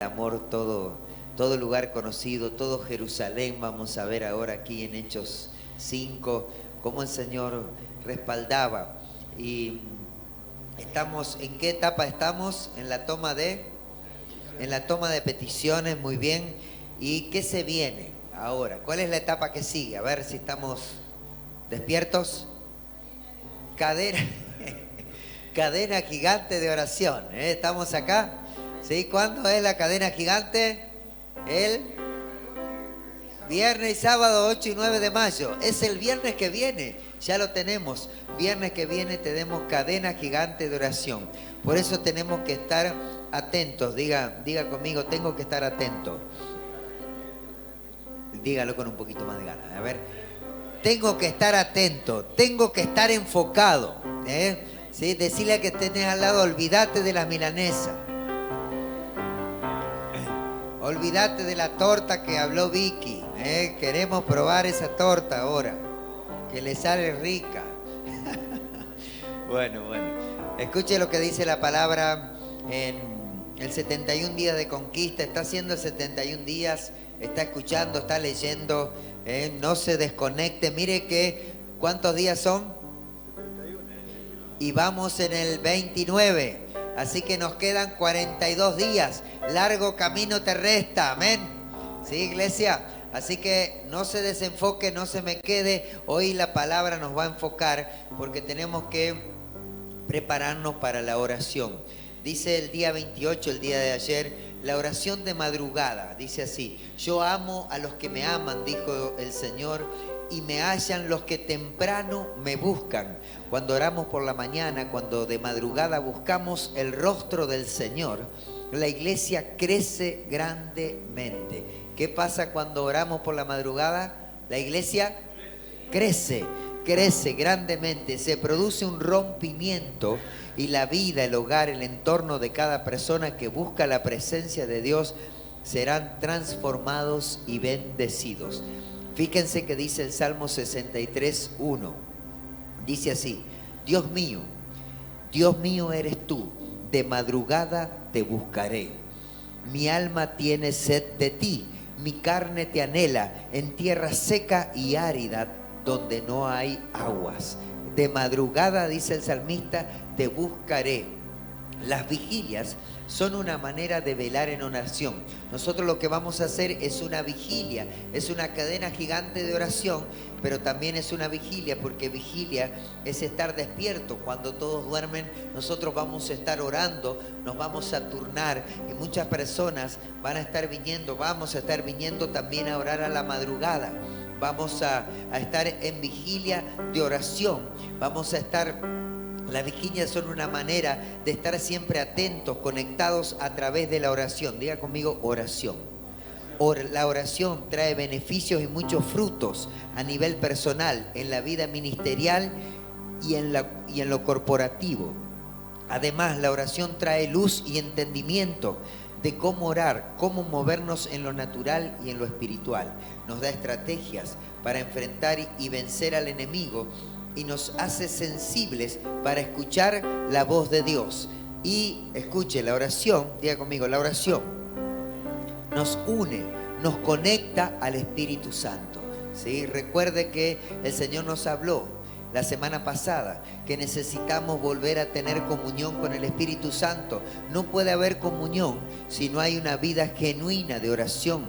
amor, todo lugar conocido, todo Jerusalén. Vamos a ver ahora aquí en Hechos 5 cómo el Señor respaldaba. Y estamos, ¿en qué etapa estamos? En la toma de peticiones, muy bien. ¿Y qué se viene ahora? ¿Cuál es la etapa que sigue? A ver si estamos despiertos. Cadena, cadena gigante de oración, ¿eh? ¿Estamos acá? ¿Sí? ¿Cuándo es la cadena gigante? El viernes y sábado 8 y 9 de mayo. Es el viernes que viene, ya lo tenemos. Viernes que viene tenemos cadena gigante de oración. Por eso tenemos que estar atentos. Diga conmigo, tengo que estar atento. Dígalo con un poquito más de ganas. A ver, tengo que estar atento, tengo que estar enfocado. ¿Sí? Decirle a que tenés al lado, olvídate de las milanesas. Olvídate de la torta que habló Vicky. Queremos probar esa torta ahora, que le sale rica. Bueno. Escuche lo que dice la palabra en el 71 días de conquista. Está haciendo el 71 días, está escuchando, está leyendo. No se desconecte. Mire que, ¿cuántos días son? 71. Y vamos en el 29. Así que nos quedan 42 días. Largo camino te resta. Amén. ¿Sí, iglesia? Así que no se desenfoque, no se me quede. Hoy la palabra nos va a enfocar porque tenemos que prepararnos para la oración. Dice el día 28, el día de ayer, la oración de madrugada. Dice así: yo amo a los que me aman, dijo el Señor, y me hallan los que temprano me buscan. Cuando oramos por la mañana, cuando de madrugada buscamos el rostro del Señor, la iglesia crece grandemente. ¿Qué pasa cuando oramos por la madrugada? La iglesia crece grandemente. Se produce un rompimiento y la vida, el hogar, el entorno de cada persona que busca la presencia de Dios serán transformados y bendecidos. Fíjense que dice el Salmo 63:1. Dice así: Dios mío eres tú, de madrugada te buscaré. Mi alma tiene sed de ti, mi carne te anhela en tierra seca y árida donde no hay aguas. De madrugada, dice el salmista, te buscaré. Las vigilias son una manera de velar en oración. Nosotros lo que vamos a hacer es una vigilia, es una cadena gigante de oración, pero también es una vigilia, porque vigilia es estar despierto. Cuando todos duermen, nosotros vamos a estar orando, nos vamos a turnar y muchas personas vamos a estar viniendo también a orar a la madrugada. Vamos a estar en vigilia de oración, las vigilias son una manera de estar siempre atentos, conectados a través de la oración. Diga conmigo, oración. La oración trae beneficios y muchos frutos a nivel personal, en la vida ministerial y en lo corporativo. Además, la oración trae luz y entendimiento de cómo orar, cómo movernos en lo natural y en lo espiritual. Nos da estrategias para enfrentar y vencer al enemigo, y nos hace sensibles para escuchar la voz de Dios. Y escuche, la oración, diga conmigo, la oración nos une, nos conecta al Espíritu Santo. ¿Sí? Recuerde que el Señor nos habló la semana pasada que necesitamos volver a tener comunión con el Espíritu Santo. No puede haber comunión si no hay una vida genuina de oración,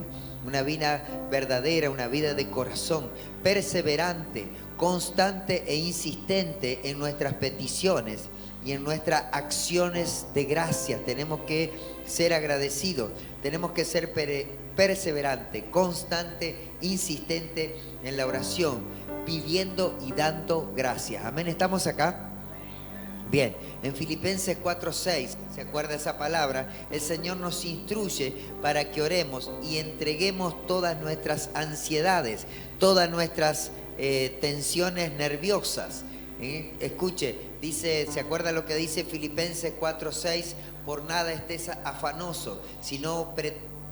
una vida verdadera, una vida de corazón, perseverante, constante e insistente en nuestras peticiones y en nuestras acciones de gracia. Tenemos que ser agradecidos, tenemos que ser perseverante, constante, insistente en la oración, pidiendo y dando gracias. Amén, ¿estamos acá? Bien, en Filipenses 4:6, ¿se acuerda esa palabra? El Señor nos instruye para que oremos y entreguemos todas nuestras ansiedades, todas nuestras tensiones nerviosas. Escuche, dice, ¿se acuerda lo que dice Filipenses 4:6? Por nada estés afanoso, sino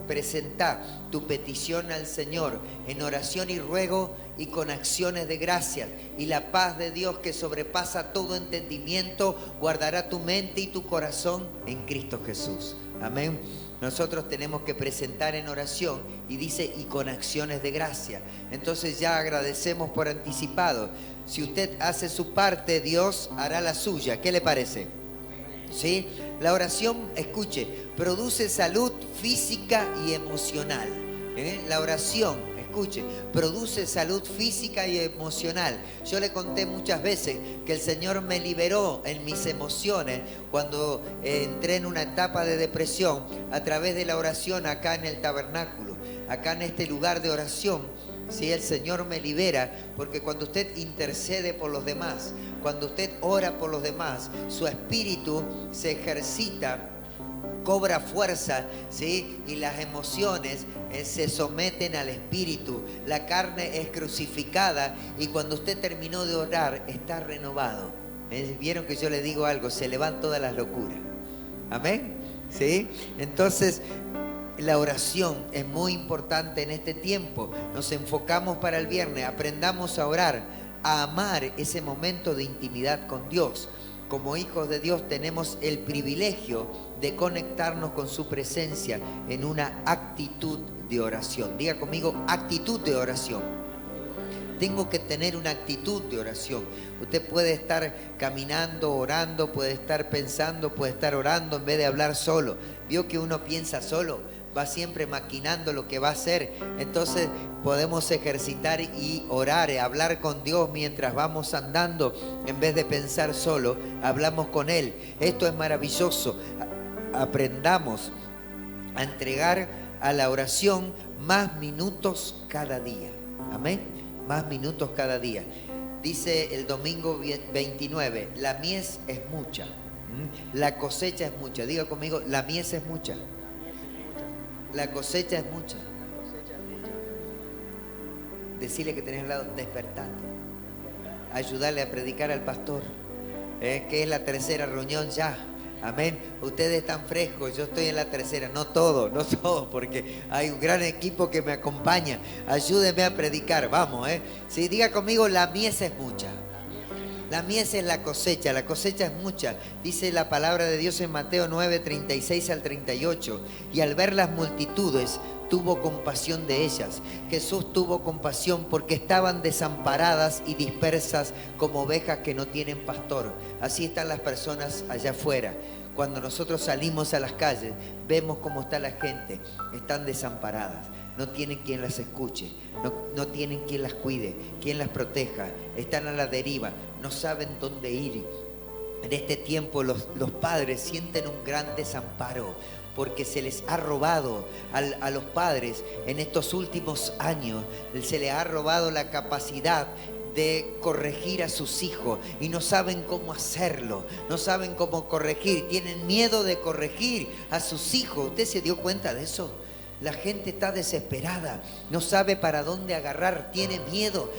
presentá tu petición al Señor en oración y ruego y con acciones de gracias, y la paz de Dios, que sobrepasa todo entendimiento, guardará tu mente y tu corazón en Cristo Jesús. Amén. nosotros tenemos que presentar en oración y dice, y con acciones de gracia. Entonces ya agradecemos por anticipado. Si usted hace su parte, Dios hará la suya. ¿Qué le parece? ¿Sí? La oración, escuche, produce salud física y emocional. La oración, escuche, produce salud física y emocional. Yo le conté muchas veces que el Señor me liberó en mis emociones cuando entré en una etapa de depresión a través de la oración acá en el tabernáculo, acá en este lugar de oración. Sí, el Señor me libera, porque cuando usted intercede por los demás, cuando usted ora por los demás, su espíritu se ejercita, cobra fuerza, ¿sí? Y las emociones se someten al espíritu. La carne es crucificada y cuando usted terminó de orar, está renovado. ¿Vieron que yo le digo algo? Se le van todas las locuras. ¿Amén? ¿Sí? Entonces, la oración es muy importante en este tiempo. Nos enfocamos para el viernes, aprendamos a orar, a amar ese momento de intimidad con Dios. Como hijos de Dios tenemos el privilegio de conectarnos con su presencia en una actitud de oración. Diga conmigo, actitud de oración. Tengo que tener una actitud de oración. Usted puede estar caminando, orando, puede estar pensando, puede estar orando en vez de hablar solo. ¿Vio que uno piensa solo? Va siempre maquinando lo que va a hacer. Entonces podemos ejercitar y orar, hablar con Dios mientras vamos andando. En vez de pensar solo, hablamos con Él. Esto es maravilloso. Aprendamos a entregar a la oración más minutos cada día. Amén. Más minutos cada día. Dice el domingo 29, la mies es mucha. La cosecha es mucha. Diga conmigo, la mies es mucha. La cosecha es mucha. Decirle que tenés al lado, despertate. Ayudarle a predicar al pastor, que es la tercera reunión ya. Amén. Ustedes están frescos, yo estoy en la tercera. No todos, porque hay un gran equipo que me acompaña. Ayúdenme a predicar, vamos. Sí, diga conmigo, la mies es mucha. La mies es la cosecha es mucha. Dice la palabra de Dios en Mateo 9, 36 al 38. Y al ver las multitudes, tuvo compasión de ellas. Jesús tuvo compasión porque estaban desamparadas y dispersas como ovejas que no tienen pastor. Así están las personas allá afuera. Cuando nosotros salimos a las calles, vemos cómo está la gente. Están desamparadas. No tienen quien las escuche, no tienen quien las cuide, quien las proteja, están a la deriva, no saben dónde ir. En este tiempo los padres sienten un gran desamparo porque se les ha robado a los padres en estos últimos años, se les ha robado la capacidad de corregir a sus hijos y no saben cómo hacerlo, no saben cómo corregir, tienen miedo de corregir a sus hijos. ¿Usted se dio cuenta de eso? La gente está desesperada, no sabe para dónde agarrar, tiene miedo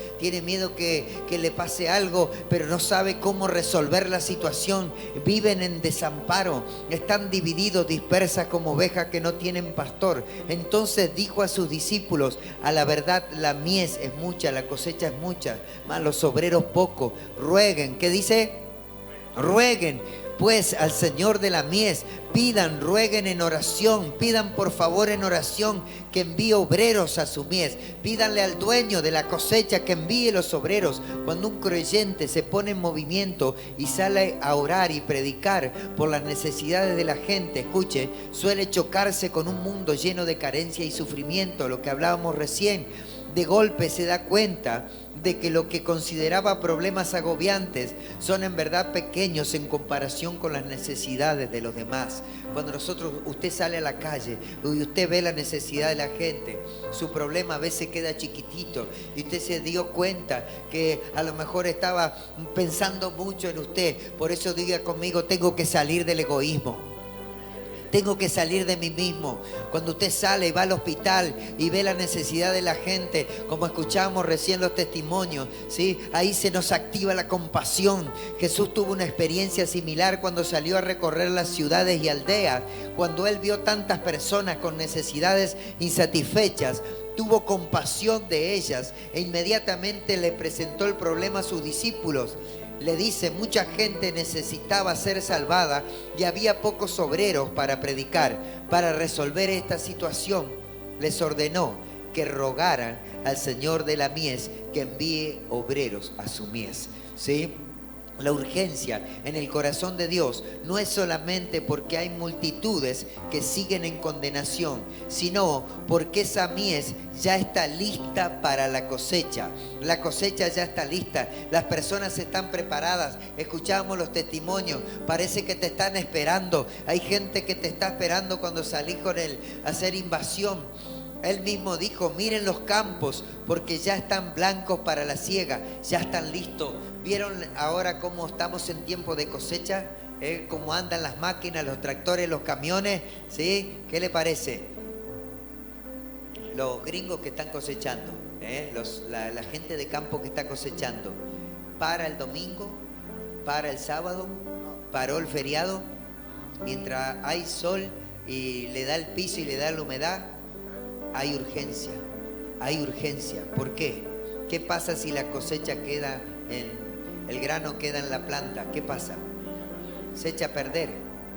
que le pase algo, pero no sabe cómo resolver la situación. Viven en desamparo, están divididos, dispersas como ovejas que no tienen pastor. Entonces dijo a sus discípulos, a la verdad la mies es mucha, la cosecha es mucha, mas los obreros pocos. Rueguen, ¿qué dice? Rueguen pues al Señor de la mies, pidan, rueguen en oración, pidan por favor en oración que envíe obreros a su mies, pídanle al dueño de la cosecha que envíe los obreros. Cuando un creyente se pone en movimiento y sale a orar y predicar por las necesidades de la gente, escuche, suele chocarse con un mundo lleno de carencia y sufrimiento, lo que hablábamos recién. De golpe se da cuenta de que lo que consideraba problemas agobiantes son en verdad pequeños en comparación con las necesidades de los demás. Cuando usted sale a la calle y usted ve la necesidad de la gente, su problema a veces queda chiquitito y usted se dio cuenta que a lo mejor estaba pensando mucho en usted. Por eso diga conmigo, tengo que salir del egoísmo. Tengo que salir de mí mismo. Cuando usted sale y va al hospital y ve la necesidad de la gente, como escuchamos recién los testimonios, ¿sí? Ahí se nos activa la compasión. Jesús tuvo una experiencia similar cuando salió a recorrer las ciudades y aldeas. Cuando Él vio tantas personas con necesidades insatisfechas, tuvo compasión de ellas e inmediatamente le presentó el problema a sus discípulos. le dice, mucha gente necesitaba ser salvada y había pocos obreros para predicar. Para resolver esta situación, les ordenó que rogaran al Señor de la mies que envíe obreros a su mies. ¿Sí? La urgencia en el corazón de Dios no es solamente porque hay multitudes que siguen en condenación, sino porque esa mies ya está lista para la cosecha. La cosecha ya está lista, las personas están preparadas. Escuchamos los testimonios, parece que te están esperando. Hay gente que te está esperando cuando salís con él a hacer invasión. Él mismo dijo, miren los campos, porque ya están blancos para la siega, ya están listos. ¿Vieron ahora cómo estamos en tiempo de cosecha? Cómo andan las máquinas, los tractores, los camiones, ¿sí? ¿Qué le parece? Los gringos que están cosechando, la gente de campo que está cosechando, para el domingo, para el sábado, paró el feriado, mientras hay sol y le da el piso y le da la humedad. Hay urgencia, hay urgencia. ¿Por qué? ¿Qué pasa si la cosecha queda el grano queda en la planta? ¿Qué pasa? Se echa a perder,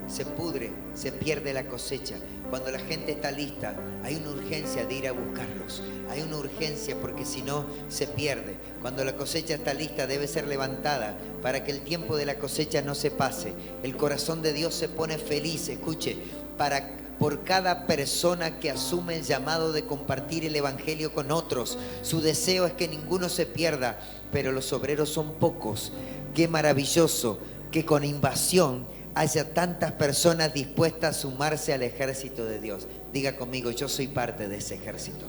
se pudre, se pierde la cosecha. Cuando la gente está lista, hay una urgencia de ir a buscarlos. Hay una urgencia porque si no, se pierde. Cuando la cosecha está lista, debe ser levantada para que el tiempo de la cosecha no se pase. El corazón de Dios se pone feliz, escuche, por cada persona que asume el llamado de compartir el evangelio con otros. Su deseo es que ninguno se pierda, pero los obreros son pocos. Qué maravilloso que con invasión haya tantas personas dispuestas a sumarse al ejército de Dios. Diga conmigo, yo soy parte de ese ejército.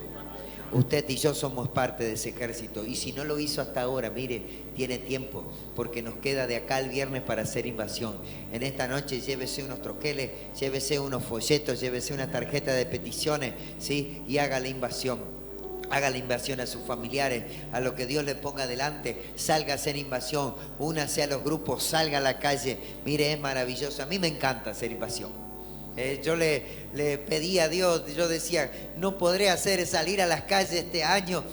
Usted y yo somos parte de ese ejército. Y si no lo hizo hasta ahora, mire, tiene tiempo, porque nos queda de acá el viernes para hacer invasión. En esta noche llévese unos troqueles, llévese unos folletos, llévese una tarjeta de peticiones, ¿sí? Y haga la invasión. Haga la invasión a sus familiares, a lo que Dios le ponga delante. Salga a hacer invasión, únase a los grupos, salga a la calle. Mire, es maravilloso. A mí me encanta hacer invasión. Yo le pedí a Dios, yo decía, no podré salir a las calles este año,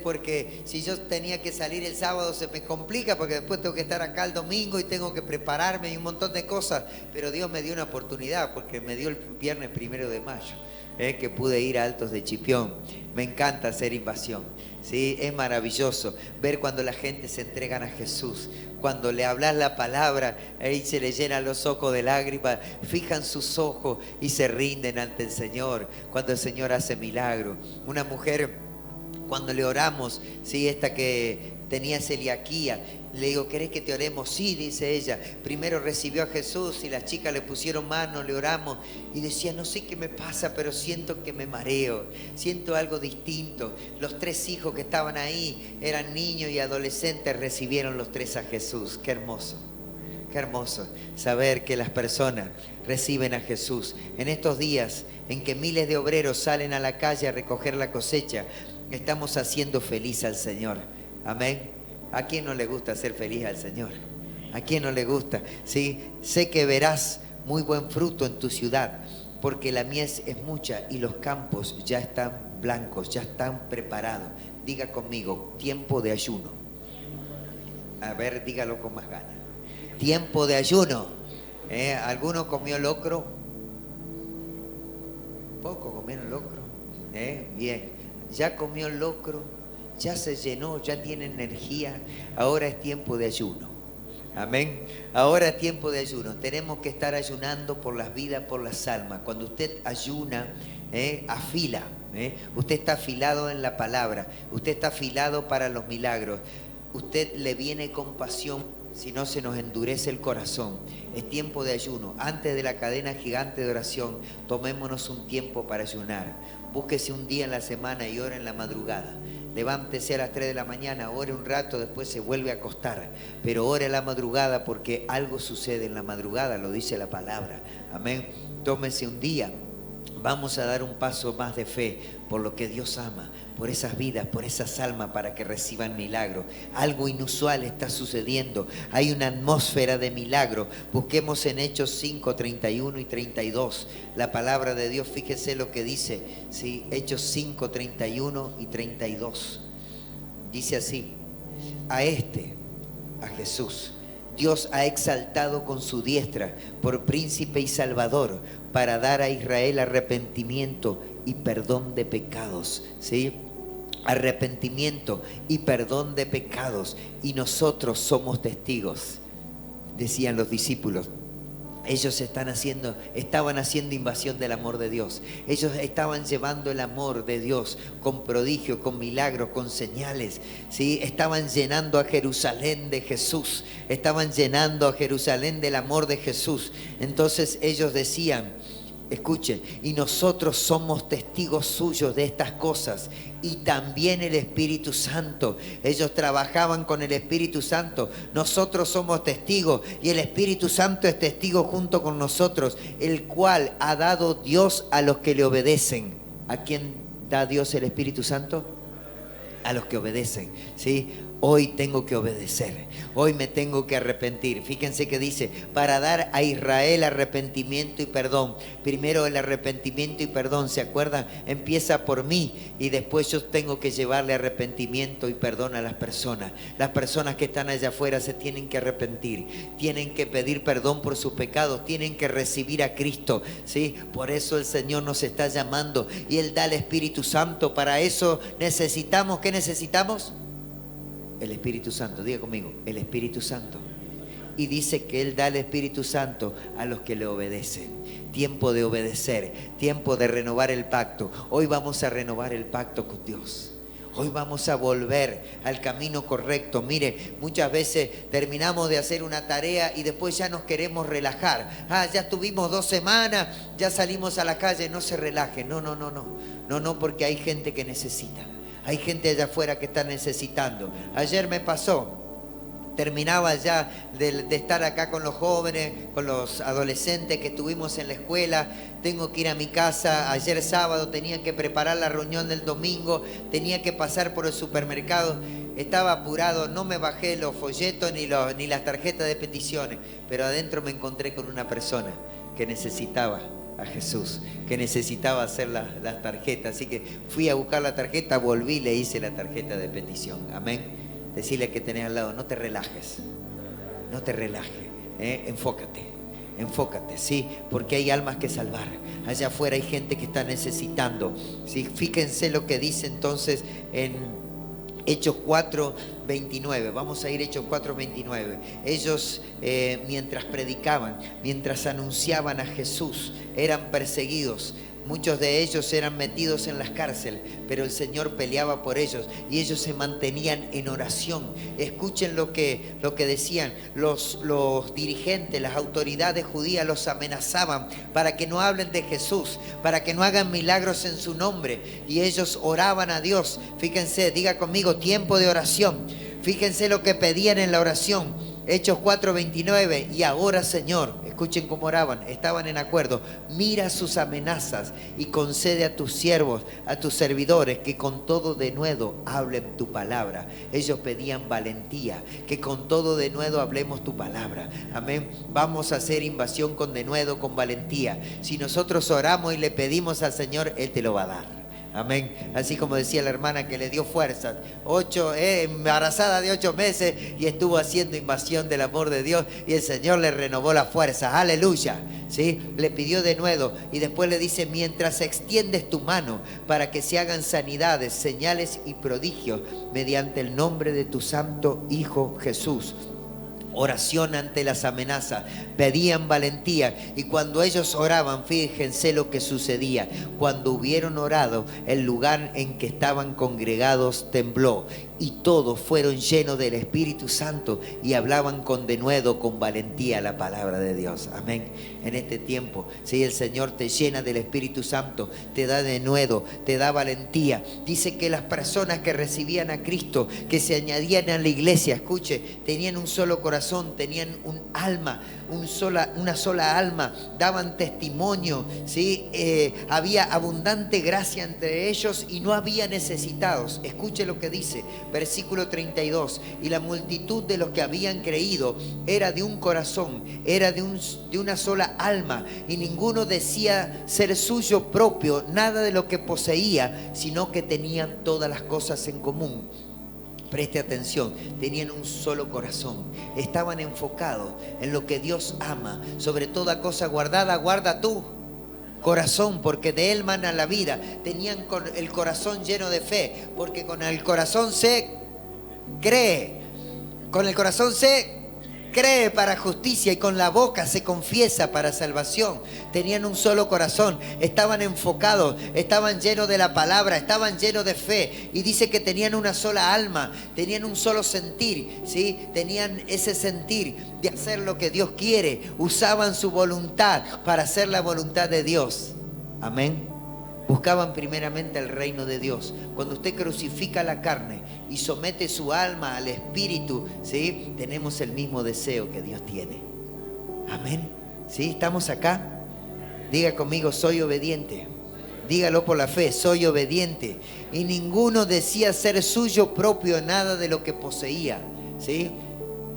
porque si yo tenía que salir el sábado se me complica, porque después tengo que estar acá el domingo y tengo que prepararme y un montón de cosas. Pero Dios me dio una oportunidad, porque me dio el viernes 1 de mayo, que pude ir a Altos de Chipión. Me encanta hacer invasión, ¿sí? Es maravilloso ver cuando la gente se entrega a Jesús. Cuando le hablas la palabra, ahí se le llenan los ojos de lágrimas, fijan sus ojos y se rinden ante el Señor. Cuando el Señor hace milagro. Una mujer, cuando le oramos, ¿sí? Esta que tenía celiaquía, le digo, ¿querés que te oremos? Sí, dice ella. Primero recibió a Jesús y las chicas le pusieron manos, le oramos y decía, no sé qué me pasa, pero siento que me mareo, siento algo distinto. Los 3 hijos que estaban ahí eran niños y adolescentes, recibieron los 3 a Jesús. Qué hermoso saber que las personas reciben a Jesús. En estos días en que miles de obreros salen a la calle a recoger la cosecha, estamos haciendo feliz al Señor. Amén. ¿A quién no le gusta hacer feliz al Señor? ¿A quién no le gusta? Sí, sé que verás muy buen fruto en tu ciudad, porque la mies es mucha y los campos ya están blancos, ya están preparados. Diga conmigo, tiempo de ayuno. A ver, dígalo con más ganas. Tiempo de ayuno. ¿Alguno comió locro? ¿Poco comieron locro? Bien. ¿Ya comió locro? Ya se llenó, ya tiene energía. Ahora es tiempo de ayuno. Amén. Ahora es tiempo de ayuno. Tenemos que estar ayunando por las vidas, por las almas. Cuando usted ayuna, afila. Usted está afilado en la palabra. Usted está afilado para los milagros. Usted le viene compasión, si no se nos endurece el corazón. Es tiempo de ayuno. Antes de la cadena gigante de oración, tomémonos un tiempo para ayunar. Búsquese un día en la semana y ore en la madrugada. Levántese a las 3 de la mañana, ore un rato, después se vuelve a acostar. Pero ore a la madrugada, porque algo sucede en la madrugada, lo dice la palabra. Amén. Tómese un día. Vamos a dar un paso más de fe por lo que Dios ama, por esas vidas, por esas almas, para que reciban milagro. Algo inusual está sucediendo. Hay una atmósfera de milagro. Busquemos en Hechos 5, 31 y 32. La palabra de Dios, fíjese lo que dice, ¿sí? Hechos 5, 31 y 32. Dice así: a Jesús, Dios ha exaltado con su diestra por príncipe y salvador, para dar a Israel arrepentimiento y perdón de pecados, ¿sí? Arrepentimiento y perdón de pecados, y nosotros somos testigos, decían los discípulos. Ellos estaban haciendo invasión del amor de Dios. Ellos estaban llevando el amor de Dios con prodigios, con milagros, con señales, ¿sí? Estaban llenando a Jerusalén de Jesús. Estaban llenando a Jerusalén del amor de Jesús. Entonces ellos decían, escuchen, y nosotros somos testigos suyos de estas cosas, y también el Espíritu Santo. Ellos trabajaban con el Espíritu Santo. Nosotros somos testigos y el Espíritu Santo es testigo junto con nosotros, el cual ha dado Dios a los que le obedecen. ¿A quién da Dios el Espíritu Santo? A los que obedecen, ¿sí? Hoy tengo que obedecer, hoy me tengo que arrepentir. Fíjense que dice, para dar a Israel arrepentimiento y perdón. Primero el arrepentimiento y perdón, ¿se acuerdan? Empieza por mí y después yo tengo que llevarle arrepentimiento y perdón a las personas. Las personas que están allá afuera se tienen que arrepentir, tienen que pedir perdón por sus pecados, tienen que recibir a Cristo, ¿sí? Por eso el Señor nos está llamando y Él da el Espíritu Santo. Para eso necesitamos, ¿qué necesitamos? El Espíritu Santo. Diga conmigo, el Espíritu Santo. Y dice que Él da el Espíritu Santo a los que le obedecen. Tiempo de obedecer, tiempo de renovar el pacto. Hoy vamos a renovar el pacto con Dios. Hoy vamos a volver al camino correcto. Mire, muchas veces terminamos de hacer una tarea y después ya nos queremos relajar. Ya estuvimos 2 semanas, ya salimos a la calle. No se relaje. No, porque hay gente que necesita. Hay gente allá afuera que está necesitando. Ayer me pasó, terminaba ya de estar acá con los jóvenes, con los adolescentes que estuvimos en la escuela. Tengo que ir a mi casa. Ayer sábado tenía que preparar la reunión del domingo, tenía que pasar por el supermercado. Estaba apurado, no me bajé los folletos ni las tarjetas de peticiones, pero adentro me encontré con una persona que necesitaba a Jesús, que necesitaba hacer las tarjetas. Así que fui a buscar la tarjeta, volví y le hice la tarjeta de petición. Amén. Decirle que tenés al lado, no te relajes, no te relajes, enfócate, ¿sí? Porque hay almas que salvar. Allá afuera hay gente que está necesitando, ¿sí? Fíjense lo que dice entonces en Hechos 4:29. Vamos a ir a Hechos 4:29. Ellos mientras predicaban, mientras anunciaban a Jesús, eran perseguidos. Muchos de ellos eran metidos en las cárceles, pero el Señor peleaba por ellos y ellos se mantenían en oración. Escuchen lo que decían los dirigentes, las autoridades judías los amenazaban para que no hablen de Jesús, para que no hagan milagros en su nombre, y ellos oraban a Dios. Fíjense, diga conmigo, tiempo de oración. Fíjense lo que pedían en la oración. Hechos 4:29, y ahora, Señor, escuchen cómo oraban, estaban en acuerdo, mira sus amenazas y concede a tus siervos, a tus servidores, que con todo denuedo hablen tu palabra. Ellos pedían valentía, que con todo denuedo hablemos tu palabra. Amén. Vamos a hacer invasión con denuedo, con valentía. Si nosotros oramos y le pedimos al Señor, Él te lo va a dar. Amén. Así como decía la hermana que le dio fuerzas, embarazada de 8 meses, y estuvo haciendo invasión del amor de Dios, y el Señor le renovó las fuerzas. Aleluya. ¿Sí? Le pidió de nuevo y después le dice, mientras extiendes tu mano para que se hagan sanidades, señales y prodigios mediante el nombre de tu santo Hijo Jesús. Oración ante las amenazas, pedían valentía, y cuando ellos oraban, fíjense lo que sucedía. Cuando hubieron orado, el lugar en que estaban congregados tembló, y todos fueron llenos del Espíritu Santo y hablaban con denuedo, con valentía la palabra de Dios. Amén. En este tiempo, si el Señor te llena del Espíritu Santo, te da denuedo, te da valentía. Dice que las personas que recibían a Cristo, que se añadían a la iglesia, escuche, tenían un solo corazón, tenían un alma, una sola alma, daban testimonio, ¿sí? Había abundante gracia entre ellos y no había necesitados. Escuche lo que dice, versículo 32, y la multitud de los que habían creído era de un corazón, era de una sola alma, y ninguno decía ser suyo propio nada de lo que poseía, sino que tenían todas las cosas en común. Preste atención, tenían un solo corazón, estaban enfocados en lo que Dios ama. Sobre toda cosa guardada, guarda tu corazón, porque de él mana la vida. Tenían el corazón lleno de fe, porque con el corazón se cree, con el corazón se cree para justicia y con la boca se confiesa para salvación. Tenían un solo corazón, estaban enfocados, estaban llenos de la palabra, estaban llenos de fe. Y dice que tenían una sola alma, tenían un solo sentir, ¿sí? Tenían ese sentir de hacer lo que Dios quiere. Usaban su voluntad para hacer la voluntad de Dios. Amén. Buscaban primeramente el reino de Dios. Cuando usted crucifica la carne y somete su alma al Espíritu, ¿sí? Tenemos el mismo deseo que Dios tiene. Amén. ¿Sí? ¿Estamos acá? Diga conmigo, soy obediente. Dígalo por la fe, soy obediente. Y ninguno decía ser suyo propio nada de lo que poseía, ¿sí?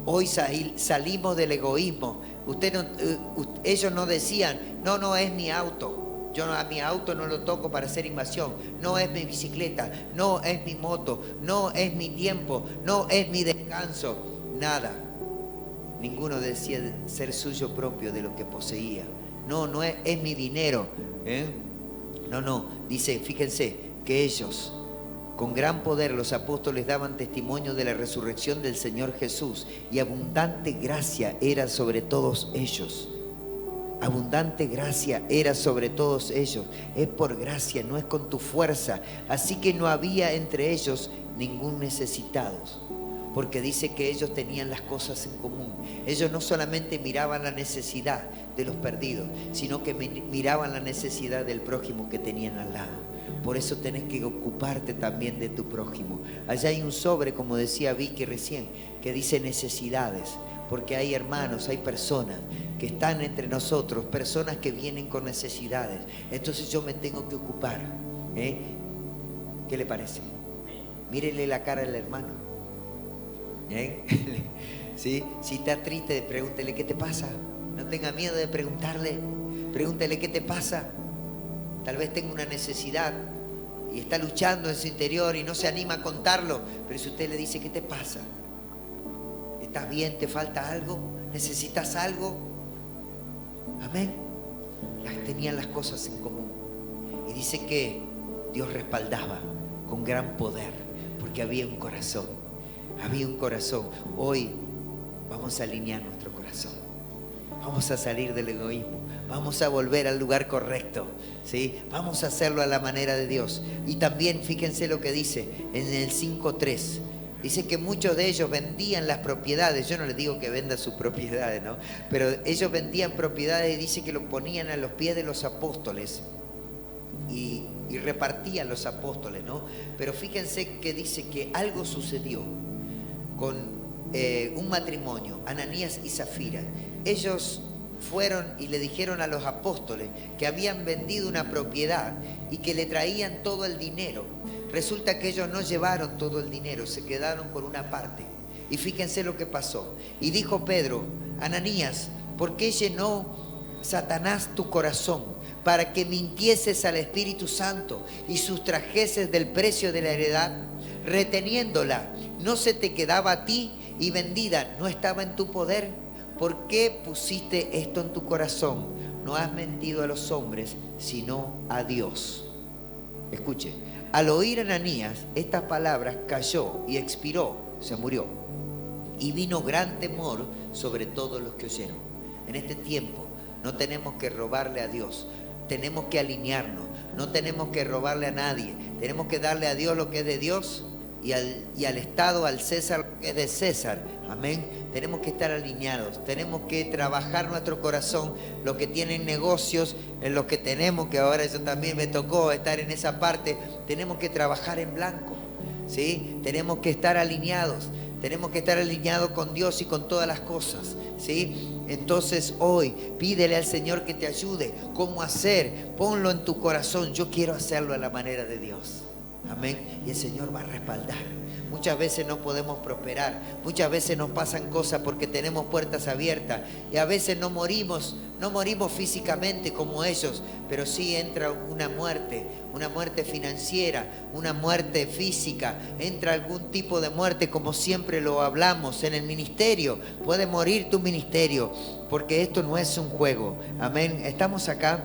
Hoy salimos del egoísmo. Ellos no decían, no es mi auto. Yo a mi auto no lo toco para hacer invasión. No es mi bicicleta, no es mi moto, no es mi tiempo, no es mi descanso. Nada. Ninguno decía ser suyo propio de lo que poseía. No es mi dinero. No. Dice, fíjense que ellos, con gran poder, los apóstoles daban testimonio de la resurrección del Señor Jesús, y abundante gracia era sobre todos ellos. Abundante gracia era sobre todos ellos. Es por gracia, no es con tu fuerza. Así que no había entre ellos ningún necesitado, porque dice que ellos tenían las cosas en común. Ellos no solamente miraban la necesidad de los perdidos, sino que miraban la necesidad del prójimo que tenían al lado. Por eso tenés que ocuparte también de tu prójimo. Allá hay un sobre, como decía Vicky recién, que dice necesidades. Porque hay hermanos, hay personas que están entre nosotros, personas que vienen con necesidades. Entonces yo me tengo que ocupar. ¿Qué le parece? Mírele la cara al hermano. ¿Sí? Si está triste, pregúntele qué te pasa. No tenga miedo de preguntarle. Pregúntele qué te pasa. Tal vez tenga una necesidad y está luchando en su interior y no se anima a contarlo. Pero si usted le dice, ¿qué te pasa? ¿Estás bien? ¿Te falta algo? ¿Necesitas algo? Amén. Tenían las cosas en común. Y dice que Dios respaldaba con gran poder, porque había un corazón. Había un corazón. Hoy vamos a alinear nuestro corazón. Vamos a salir del egoísmo. Vamos a volver al lugar correcto, ¿sí? Vamos a hacerlo a la manera de Dios. Y también fíjense lo que dice en el 5:3. Dice que muchos de ellos vendían las propiedades. Yo no les digo que venda sus propiedades, ¿no? Pero ellos vendían propiedades y dice que lo ponían a los pies de los apóstoles y repartían los apóstoles, ¿no? Pero fíjense que dice que algo sucedió con un matrimonio, Ananías y Zafira. Ellos fueron y le dijeron a los apóstoles que habían vendido una propiedad y que le traían todo el dinero. Resulta que ellos no llevaron todo el dinero, se quedaron con una parte. Y fíjense lo que pasó. Y dijo Pedro, Ananías, ¿por qué llenó Satanás tu corazón para que mintieses al Espíritu Santo y sustrajeses del precio de la heredad? Reteniéndola, ¿no se te quedaba a ti? Y vendida, ¿no estaba en tu poder? ¿Por qué pusiste esto en tu corazón? No has mentido a los hombres, sino a Dios. Escuche. Al oír Ananías estas palabras, cayó y expiró, se murió. Y vino gran temor sobre todos los que oyeron. En este tiempo no tenemos que robarle a Dios, tenemos que alinearnos, no tenemos que robarle a nadie, tenemos que darle a Dios lo que es de Dios y al Estado, al César, lo que es de César. Amén. Tenemos que estar alineados, tenemos que trabajar nuestro corazón. Los que tienen negocios, en los que tenemos, que ahora yo también me tocó estar en esa parte, tenemos que trabajar en blanco, ¿sí? Tenemos que estar alineados, tenemos que estar alineados con Dios y con todas las cosas, ¿sí? Entonces hoy pídele al Señor que te ayude. ¿Cómo hacer? Ponlo en tu corazón. Yo quiero hacerlo a la manera de Dios. Amén. Y el Señor va a respaldar. muchas veces no podemos prosperar, muchas veces nos pasan cosas porque tenemos puertas abiertas y a veces no morimos físicamente como ellos, pero sí entra una muerte financiera, una muerte física, entra algún tipo de muerte, como siempre lo hablamos en el ministerio. Puede morir tu ministerio, porque esto no es un juego. Amén. Estamos acá,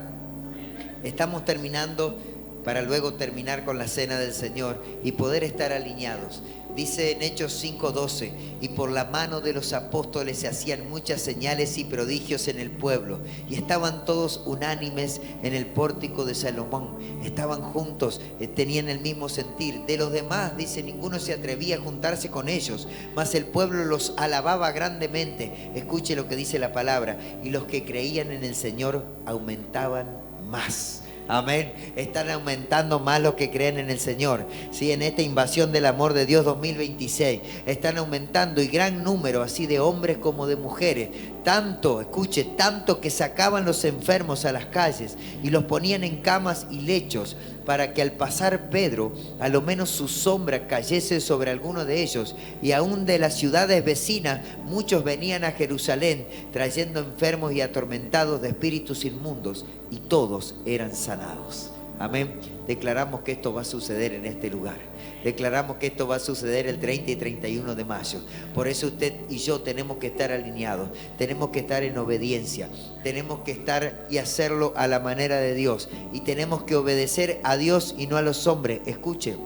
estamos terminando para luego terminar con la cena del Señor y poder estar alineados. Dice en Hechos 5:12, y por la mano de los apóstoles se hacían muchas señales y prodigios en el pueblo, y estaban todos unánimes en el pórtico de Salomón. Estaban juntos, tenían el mismo sentir. De los demás, dice, ninguno se atrevía a juntarse con ellos, mas el pueblo los alababa grandemente. Escuche lo que dice la palabra: y los que creían en el Señor aumentaban más. Amén. Están aumentando más los que creen en el Señor. Sí, en esta invasión del amor de Dios 2026 están aumentando, y gran número así de hombres como de mujeres. Tanto, escuche, tanto que sacaban los enfermos a las calles y los ponían en camas y lechos, para que al pasar Pedro, a lo menos su sombra cayese sobre alguno de ellos. Y aún de las ciudades vecinas muchos venían a Jerusalén, trayendo enfermos y atormentados de espíritus inmundos, y todos eran sanados. Amén. Declaramos que esto va a suceder en este lugar. Declaramos que esto va a suceder el 30 y 31 de mayo. Por eso usted y yo tenemos que estar alineados. Tenemos que estar en obediencia. Tenemos que estar y hacerlo a la manera de Dios. Y tenemos que obedecer a Dios y no a los hombres. Escuche.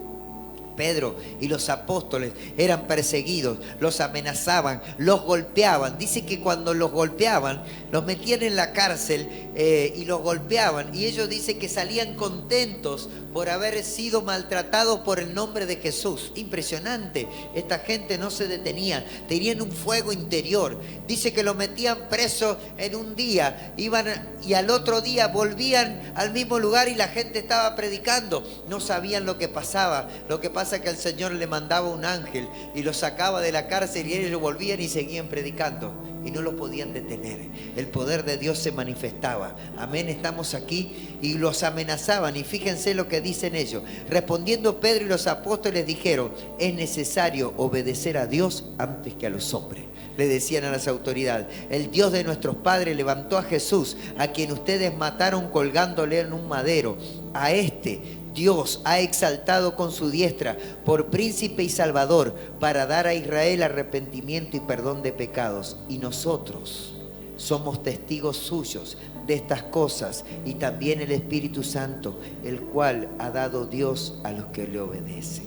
Pedro y los apóstoles eran perseguidos, los amenazaban, los golpeaban. Dice que cuando los golpeaban, los metían en la cárcel y los golpeaban. Y ellos dicen que salían contentos por haber sido maltratados por el nombre de Jesús. Impresionante. Esta gente no se detenía, tenían un fuego interior. Dice que los metían preso en un día, iban y al otro día volvían al mismo lugar y la gente estaba predicando. No sabían lo que pasaba. Lo que pasa es que el Señor le mandaba un ángel y los sacaba de la cárcel, y ellos volvían y seguían predicando, y no los podían detener. El poder de Dios se manifestaba. Amén. Estamos aquí, y los amenazaban. Y fíjense lo que dicen ellos. Respondiendo Pedro y los apóstoles dijeron: es necesario obedecer a Dios antes que a los hombres. Le decían a las autoridades: el Dios de nuestros padres levantó a Jesús, a quien ustedes mataron colgándole en un madero. A este Dios ha exaltado con su diestra por príncipe y salvador, para dar a Israel arrepentimiento y perdón de pecados. Y nosotros somos testigos suyos de estas cosas, y también el Espíritu Santo, el cual ha dado Dios a los que le obedecen.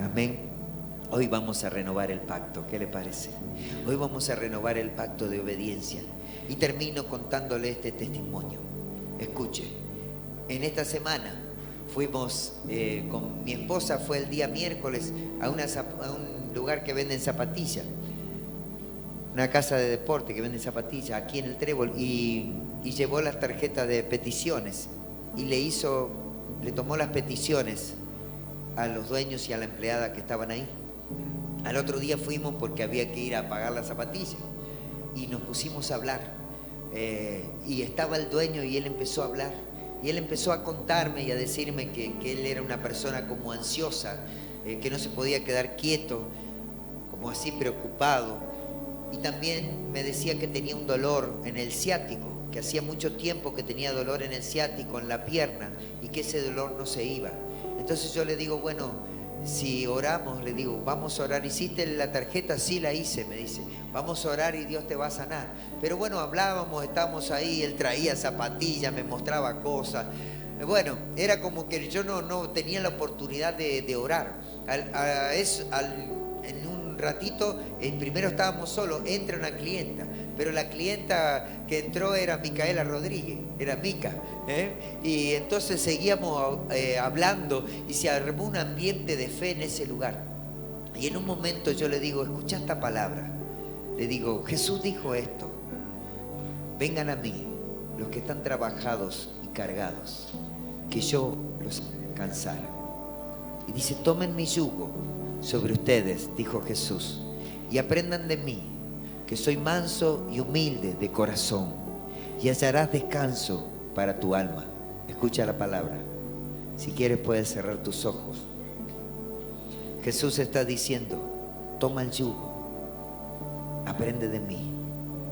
Amén. Hoy vamos a renovar el pacto. ¿Qué le parece? Hoy vamos a renovar el pacto de obediencia. Y termino contándole este testimonio. Escuche, en esta semana fuimos con mi esposa, fue el día miércoles a un lugar que venden zapatillas, una casa de deporte que vende zapatillas aquí en el Trébol, y llevó las tarjetas de peticiones y le tomó las peticiones a los dueños y a la empleada que estaban ahí. Al otro día fuimos porque había que ir a pagar las zapatillas y nos pusimos a hablar, y estaba el dueño y él empezó a hablar. Y él empezó a contarme y a decirme que él era una persona como ansiosa, que no se podía quedar quieto, como así preocupado. Y también me decía que tenía un dolor en el ciático, que hacía mucho tiempo que tenía dolor en el ciático, en la pierna, y que ese dolor no se iba. Entonces yo le digo: bueno, si oramos, le digo, vamos a orar. ¿Hiciste la tarjeta? Sí, la hice, me dice. Vamos a orar y Dios te va a sanar. Pero bueno, hablábamos, estábamos ahí, él traía zapatillas, me mostraba cosas. Bueno, era como que yo no tenía la oportunidad de orar. En un ratito, primero estábamos solos, entra una clienta. Pero la clienta que entró era Micaela Rodríguez, era Mica, y entonces seguíamos hablando, y se armó un ambiente de fe en ese lugar. Y en un momento yo le digo: escucha esta palabra. Le digo: Jesús dijo esto: vengan a mí los que están trabajados y cargados, que yo los cansaré. Y dice: tomen mi yugo sobre ustedes, dijo Jesús, y aprendan de mí, que soy manso y humilde de corazón, y hallarás descanso para tu alma. Escucha la palabra. Si quieres puedes cerrar tus ojos. Jesús está diciendo, toma el yugo, aprende de mí,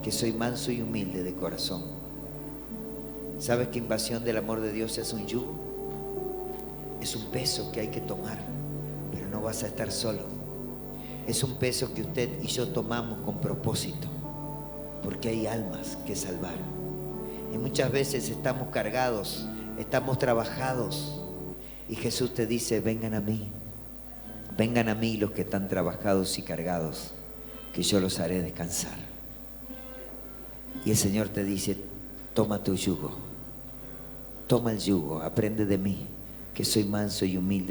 que soy manso y humilde de corazón. ¿Sabes que invasión del amor de Dios es un yugo? Es un peso que hay que tomar, pero no vas a estar solo. Es un peso que usted y yo tomamos con propósito, porque hay almas que salvar. Y muchas veces estamos cargados, estamos trabajados, y Jesús te dice, vengan a mí los que están trabajados y cargados, que yo los haré descansar. Y el Señor te dice, toma tu yugo, toma el yugo, aprende de mí, que soy manso y humilde.